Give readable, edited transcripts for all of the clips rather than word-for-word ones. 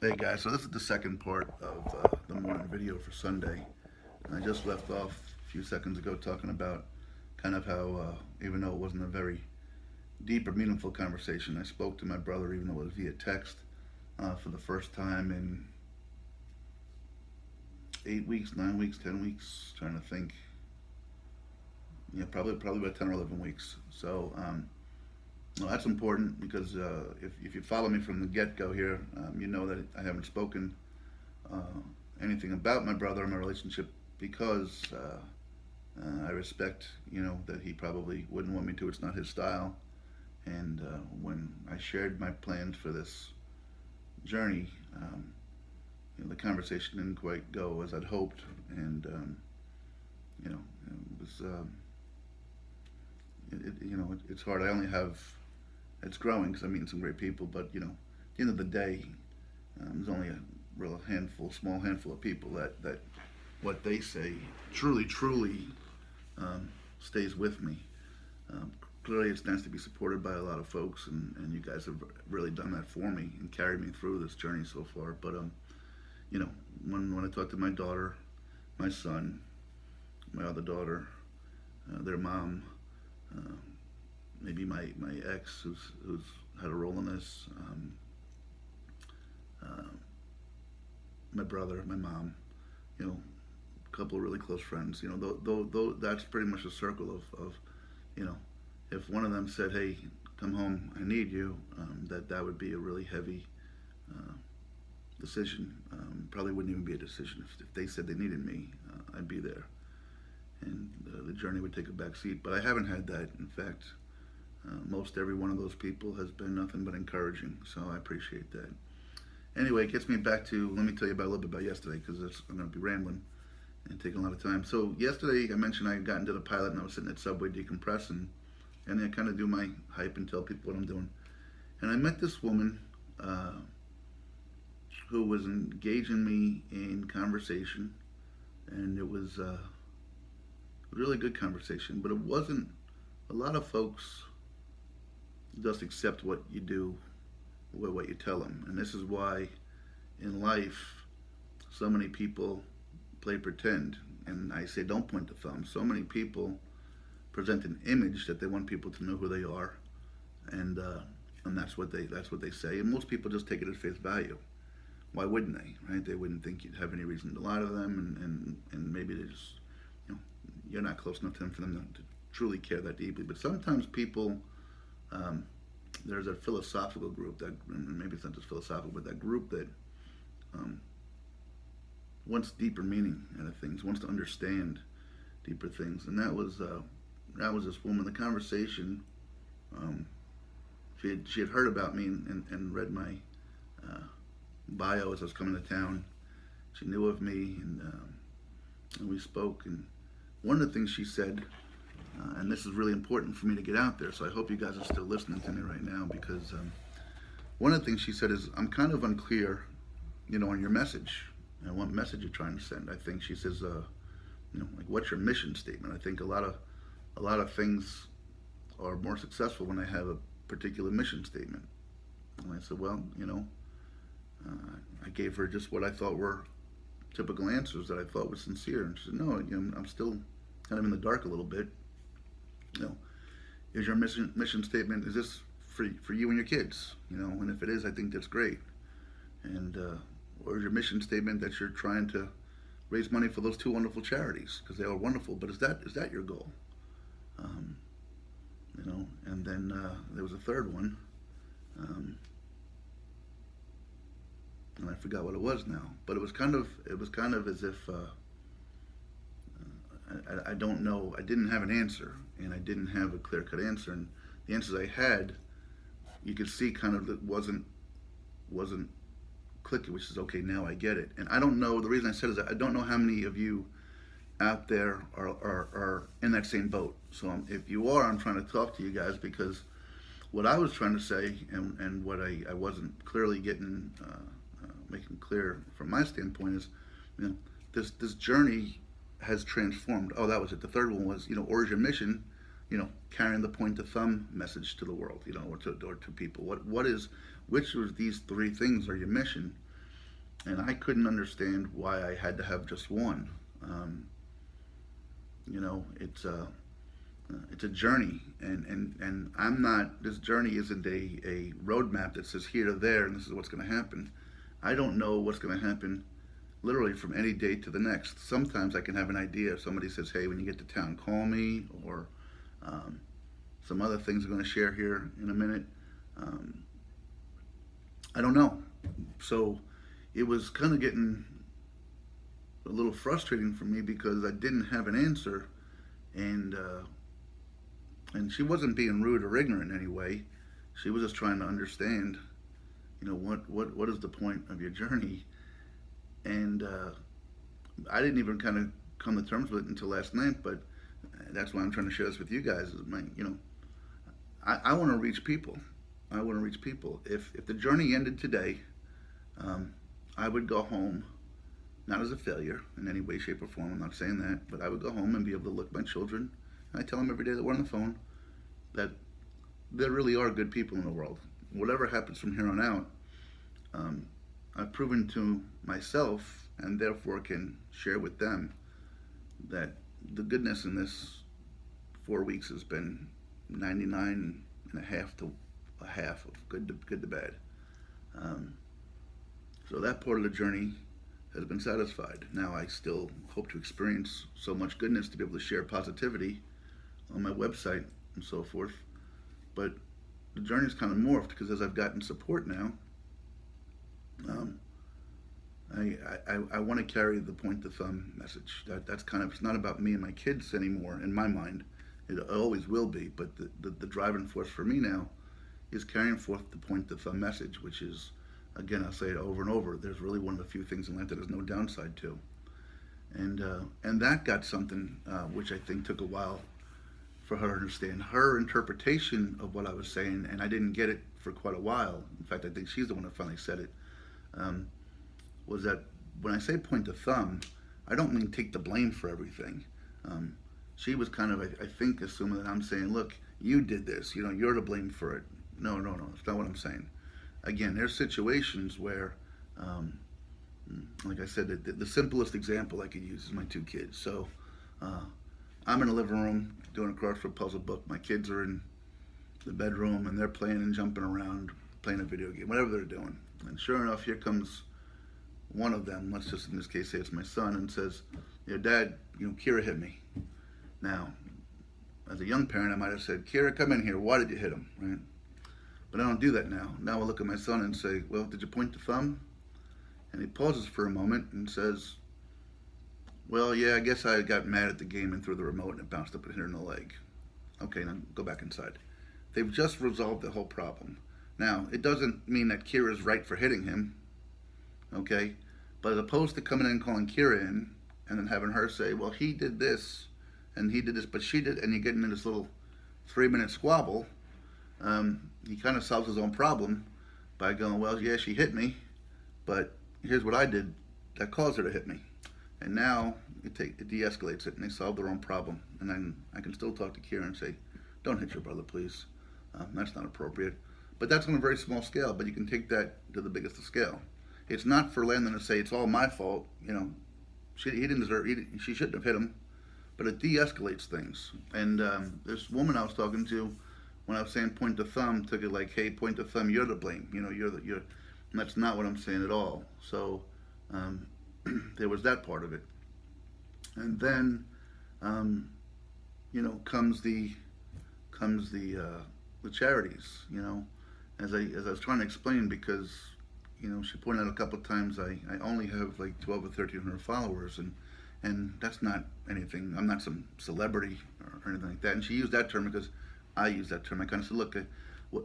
Hey guys, so this is the second part of the morning video for Sunday. And I just left off a few seconds ago talking about kind of how, even though it wasn't a very deep or meaningful conversation, I spoke to my brother, even though it was via text, for the first time in 8 weeks, 9 weeks, 10 weeks. Trying to think, yeah, probably about 10 or 11 weeks. Well, that's important because if you follow me from the get go here, you know that I haven't spoken uh, anything about my brother and my relationship because I respect, that he probably wouldn't want me to. It's not his style. And when I shared my plans for this journey, the conversation didn't quite go as I'd hoped. And, it was, it's hard. It's growing because I'm meeting some great people, but, at the end of the day, there's only a small handful of people that what they say truly um, stays with me. Um, Clearly, it's nice to be supported by a lot of folks, and you guys have really done that for me and carried me through this journey so far. But you know, when I talk to my daughter, my son, my other daughter, their mom, uh, maybe my ex who's had a role in this, uh, my brother, my mom, you know, a couple of really close friends. That's pretty much a circle of you know, if one of them said, "Hey, come home, I need you," that would be a really heavy uh, decision. Probably wouldn't even be a decision if they said they needed me. I'd be there, and the journey would take a back seat. But I haven't had that. In fact, most every one of those people has been nothing but encouraging. So I appreciate that. Anyway, it gets me back to, let me tell you about a little bit about yesterday because I'm going to be rambling and taking a lot of time. So yesterday I mentioned I got into the pilot and I was sitting at Subway decompressing, and I kind of do my hype and tell people what I'm doing. And I met this woman uh, who was engaging me in conversation, and it was a really good conversation. But it wasn't. A lot of folks just accept what you do, what you tell them, and this is why in life so many people play pretend. And I say, don't point the thumb. So many people present an image that they want people to know who they are, and that's what they say. And most people just take it at face value. Why wouldn't they? Right? They wouldn't think you'd have any reason to lie to them, and maybe they just, you know, you're not close enough to them for them to truly care that deeply. But sometimes people, um, there's a philosophical group that, and maybe it's not just philosophical, but that group that um, wants deeper meaning out of things, wants to understand deeper things, and that was this woman. The conversation, um, she had heard about me and read my uh, bio as I was coming to town. She knew of me, and we spoke. And one of the things she said, and this is really important for me to get out there, so I hope you guys are still listening to me right now, because one of the things she said is, I'm kind of unclear, on your message and what message you're trying to send. I think she says, like, what's your mission statement? I think a lot of things are more successful when they have a particular mission statement. And I said, well, I gave her just what I thought were typical answers that I thought were sincere. And she said, no, I'm still kind of in the dark a little bit. You know, is your mission statement, is this for you and your kids? And if it is, I think that's great. And or is your mission statement that you're trying to raise money for those two wonderful charities because they are wonderful? But is that your goal? Um, and then there was a third one, um, and I forgot what it was now. But it was kind of as if I don't know. I didn't have an answer, and I didn't have a clear cut answer. And the answers I had, you could see kind of that wasn't clicking, which is okay. Now I get it. And I don't know. The reason I said is that I don't know how many of you out there are in that same boat. So if you are, I'm trying to talk to you guys, because what I was trying to say, and what I wasn't clearly getting making clear from my standpoint is, this journey has transformed. Oh, that was it. The third one was, or is your mission, carrying the point to thumb message to the world, or to people. Which of these three things are your mission? and I couldn't understand why I had to have just one. Um, you know, it's a journey, and I'm not. This journey isn't a roadmap that says here to there, and this is what's going to happen. I don't know what's going to happen literally from any day to the next. Sometimes I can have an idea. If somebody says, "Hey, when you get to town, call me," or um, some other things I'm going to share here in a minute. Um, I don't know. So it was kind of getting a little frustrating for me because I didn't have an answer, and and she wasn't being rude or ignorant in any way. She was just trying to understand, you know, what is the point of your journey, and I didn't even kind of come to terms with it until last night. But that's why I'm trying to share this with you guys. Is my, you know, I want to reach people. I want to reach people. If the journey ended today, um, I would go home, not as a failure in any way, shape, or form. I'm not saying that, but I would go home and be able to look at my children. And I tell them every day that we're on the phone that there really are good people in the world. Whatever happens from here on out, um, I've proven to myself, and therefore can share with them, that the goodness in this 4 weeks has been 99 and a half to a half of good to bad. Um, so that part of the journey has been satisfied. Now I still hope to experience so much goodness to be able to share positivity on my website and so forth. But the journey's kind of morphed because as I've gotten support now, um, I want to carry the point the thumb message. That's kind of, it's not about me and my kids anymore in my mind. It always will be, but the driving force for me now is carrying forth the point the thumb message, which is, again, I'll say it over and over, there's really one of the few things in life that there's no downside to. And that got something which I think took a while for her to understand. Her interpretation of what I was saying, and I didn't get it for quite a while. In fact, I think she's the one that finally said it. Was that when I say point the thumb, I don't mean take the blame for everything. She was kind of, I think, assuming that I'm saying, look, you did this, you know, you're to blame for it. No, it's not what I'm saying. Again, there's situations where, like I said, the simplest example I could use is my two kids. So I'm in the living room doing a crossword puzzle book. My kids are in the bedroom and they're playing and jumping around, playing a video game, whatever they're doing. And sure enough, here comes one of them, let's just in this case say it's my son, and says, you know, Dad, you know, Kira hit me. Now, as a young parent, I might have said, Kira, come in here. Why did you hit him? Right? But I don't do that now. Now I look at my son and say, well, did you point the thumb? And he pauses for a moment and says, well, yeah, I guess I got mad at the game and threw the remote and it bounced up and hit her in the leg. Okay, now go back inside. They've just resolved the whole problem. Now, it doesn't mean that Kira's right for hitting him, okay? But as opposed to coming in and calling Kira in and then having her say, well, he did this and he did this, but she did, and you get into this little 3-minute squabble, he kind of solves his own problem by going, well, yeah, she hit me, but here's what I did that caused her to hit me. And now it de-escalates it, and they solve their own problem. And then I can still talk to Kira and say, don't hit your brother, please. That's not appropriate. But that's on a very small scale, but you can take that to the biggest scale. It's not for Landon to say, it's all my fault, you know, he didn't deserve, she shouldn't have hit him, but it de-escalates things. And this woman I was talking to, when I was saying point the thumb, took it like, hey, point the thumb, you're to blame. You know, you're, and that's not what I'm saying at all. So there was that part of it. And then, you know, comes the charities. You know, as I was trying to explain, because you know, she pointed out a couple of times I only have like 12 or 1300 followers, and that's not anything. I'm not some celebrity or anything like that. And she used that term because I use that term. I kind of said, look,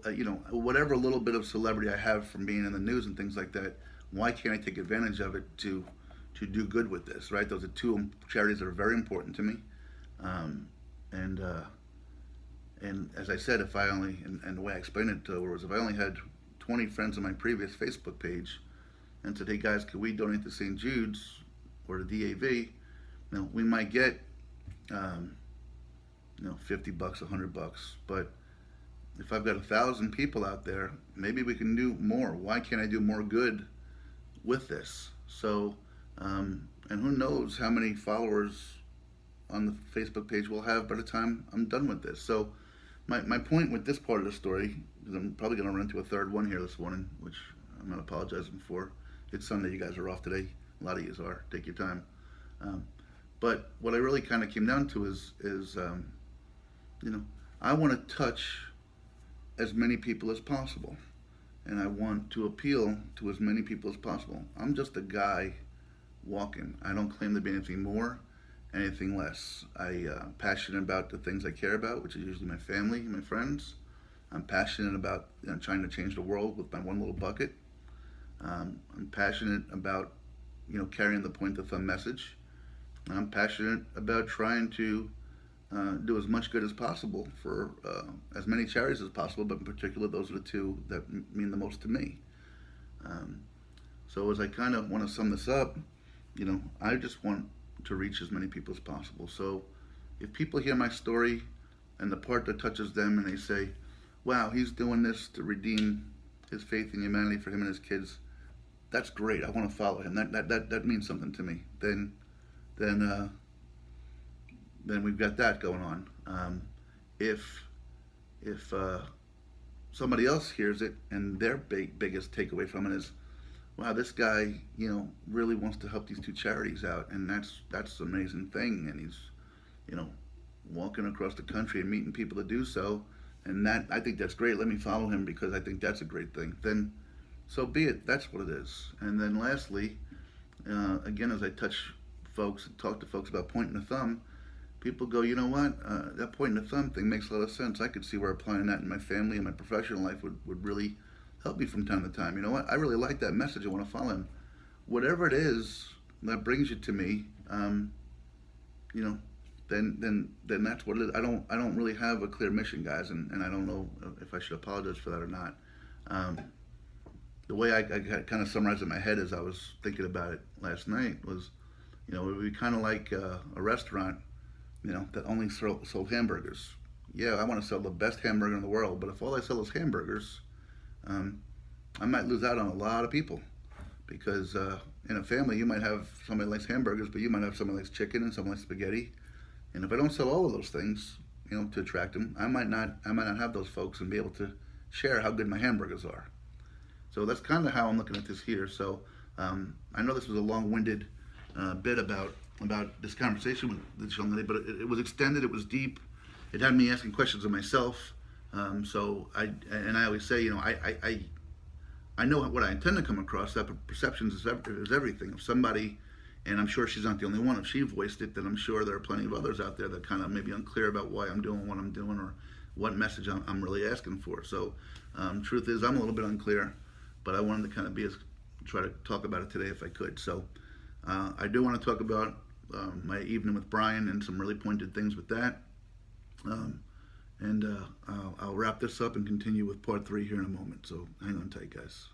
you know, whatever little bit of celebrity I have from being in the news and things like that, why can't I take advantage of it to do good with this, right? Those are two charities that are very important to me. And as I said, if I only, and the way I explained it to her was, if I only had 20 friends on my previous Facebook page and said, hey guys, could we donate to St. Jude's or the DAV? You know, we might get, you know, $50, $100. But if I've got 1,000 people out there, maybe we can do more. Why can't I do more good with this? So, and who knows how many followers on the Facebook page we'll have by the time I'm done with this. So, my point with this part of the story, because I'm probably going to run into a third one here this morning, which I'm not apologizing for. It's Sunday, you guys are off today. A lot of you are. Take your time. Um, but what I really kind of came down to is you know, I want to touch as many people as possible, and I want to appeal to as many people as possible. I'm just a guy walking. I don't claim to be anything more, anything less. I'm passionate about the things I care about, which is usually my family, my friends. I'm passionate about trying to change the world with my one little bucket. I'm passionate about carrying the point of thumb message. I'm passionate about trying to do as much good as possible for as many charities as possible, but in particular, those are the two that mean the most to me. Um, so as I kind of want to sum this up, I just want to reach as many people as possible. So if people hear my story and the part that touches them and they say, wow, he's doing this to redeem his faith in humanity for him and his kids, that's great. I want to follow him. That means something to me. Then we've got that going on. If somebody else hears it and their biggest takeaway from it is, wow, this guy, really wants to help these two charities out, and that's an amazing thing, and he's, walking across the country and meeting people to do so, and that I think that's great. Let me follow him because I think that's a great thing. Then, so be it. That's what it is. And then lastly, again, as I touch folks and talk to folks about pointing the thumb, people go, you know what? That pointing the thumb thing makes a lot of sense. I could see where applying that in my family and my professional life would really help me from time to time. You know what? I really like that message. I want to follow him. Whatever it is that brings you to me, then that's what it is. I don't really have a clear mission, guys, and I don't know if I should apologize for that or not. The way I kind of summarized it in my head as I was thinking about it last night was, it would be kind of like a restaurant, that only sold hamburgers. Yeah, I want to sell the best hamburger in the world, but if all I sell is hamburgers, I might lose out on a lot of people because in a family you might have somebody likes hamburgers, but you might have somebody likes chicken and someone likes spaghetti. And if I don't sell all of those things, to attract them, I might not have those folks and be able to share how good my hamburgers are. So that's kind of how I'm looking at this here. So I know this was a long-winded bit about this conversation with this young lady, but it was extended. It was deep. It had me asking questions of myself. So I always say, I know what I intend to come across. That perceptions is everything. If somebody, and I'm sure she's not the only one, if she voiced it, then I'm sure there are plenty of others out there that kind of maybe unclear about why I'm doing what I'm doing or what message I'm really asking for. So truth is, I'm a little bit unclear, but I wanted to kind of try to talk about it today if I could. So I do want to talk about my evening with Brian and some really pointed things with that. And I'll wrap this up and continue with part 3 here in a moment. So hang on tight, guys.